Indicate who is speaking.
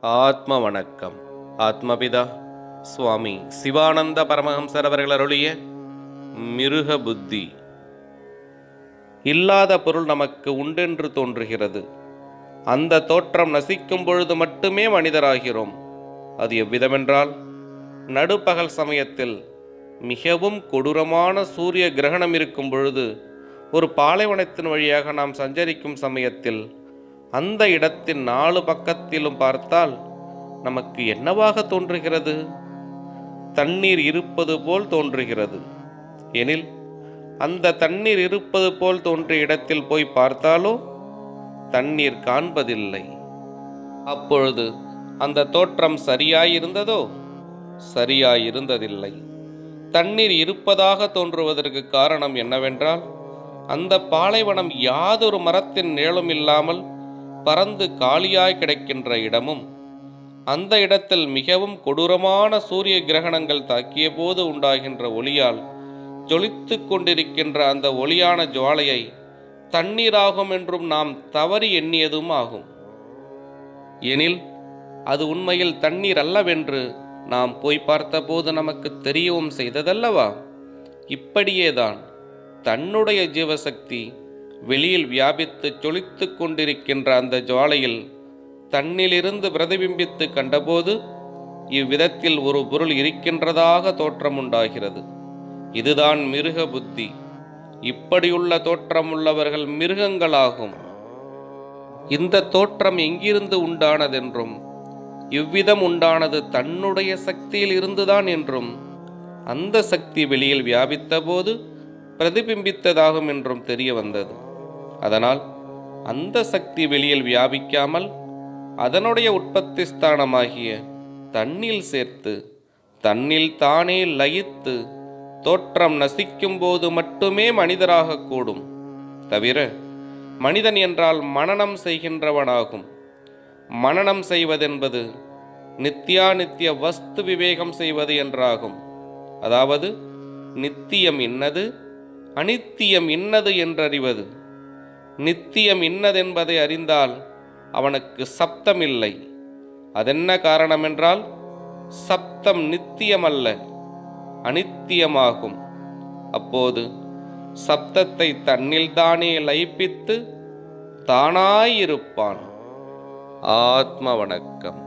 Speaker 1: ஆத்ம வணக்கம். ஆத்மபிதா சுவாமி சிவானந்த பரமஹம்சர் அவர்கள் அருளிய மிருக புத்தி. இல்லாத பொருள் நமக்கு உண்டென்று தோன்றுகிறது. அந்த தோற்றம் நசிக்கும் பொழுது மட்டுமே மனிதராகிறோம். அது எவ்விதமென்றால், நடுப்பகல் சமயத்தில் மிகவும் கொடூரமான சூரிய கிரகணம் இருக்கும் பொழுது, ஒரு பாலைவனத்தின் வழியாக நாம் சஞ்சரிக்கும் சமயத்தில் அந்த இடத்தின் 4 பக்கத்திலும் பார்த்தால் நமக்கு என்னவாக தோன்றுகிறது? தண்ணீர் இருப்பது போல் தோன்றுகிறது. எனில் அந்த தண்ணீர் இருப்பது போல் தோன்றிய இடத்தில் போய் பார்த்தாலோ தண்ணீர் காண்பதில்லை. அப்பொழுது அந்த தோற்றம் சரியாயிருந்ததோ? சரியாயிருந்ததில்லை. தண்ணீர் இருப்பதாக தோன்றுவதற்கு காரணம் என்னவென்றால், அந்த பாலைவனம் யாதொரு மரத்தின் நிழலும் இல்லாமல் பறந்து காலியாய் கிடக்கின்ற இடமும், அந்த இடத்தில் மிகவும் கொடூரமான சூரிய கிரகணங்கள் தாக்கிய போது உண்டாகின்ற ஒளியால் ஜொலித்து கொண்டிருக்கின்ற அந்த ஒளியான ஜுவாலையை தண்ணீராகும் என்றும் நாம் தவறி எண்ணியதும் ஆகும். எனில் அது உண்மையில் தண்ணீர் அல்லவென்று நாம் போய் பார்த்தபோது நமக்கு தெரியவும் செய்ததல்லவா? இப்படியேதான் தன்னுடைய ஜீவசக்தி வெளியில் வியாபித்து ஜொலித்து கொண்டிருக்கின்ற அந்த ஜுவாலையில் தன்னிலிருந்து பிரதிபிம்பித்து கண்டபோது இவ்விதத்தில் ஒரு பொருள் இருக்கின்றதாக தோற்றம் உண்டாகிறது. இதுதான் மிருக புத்தி. இப்படியுள்ள தோற்றம் உள்ளவர்கள் மிருகங்களாகும். இந்த தோற்றம் எங்கிருந்து உண்டானதென்றும், இவ்விதம் உண்டானது தன்னுடைய சக்தியில் இருந்துதான் என்றும், அந்த சக்தி வெளியில் வியாபித்த போது பிரதிபிம்பித்ததாகும் என்றும் தெரிய வந்தது. அதனால் அந்த சக்தி வெளியில் வியாபிக்காமல் அதனுடைய உற்பத்தி ஸ்தானமாகிய தன்னில் சேர்த்து தன்னில் தானே லயித்து தோற்றம் நசிக்கும் போது மட்டுமே மனிதராக கூடும். தவிர மனிதன் என்றால் மனனம் செய்கின்றவனாகும். மனனம் செய்வதென்பது நித்தியானித்திய வஸ்து விவேகம் செய்வது என்றாகும். அதாவது நித்தியம் இன்னது, அனித்தியம் இன்னது என்றறிவது. நித்தியம் இன்னதென்பதை அறிந்தால் அவனுக்கு சப்தம் இல்லை. அதென்ன காரணமென்றால், சப்தம் நித்தியமல்ல, அனித்தியமாகும். அப்போது சப்தத்தை தன்னில்தானே லயிப்பித்து தானாயிருப்பான். ஆத்ம வணக்கம்.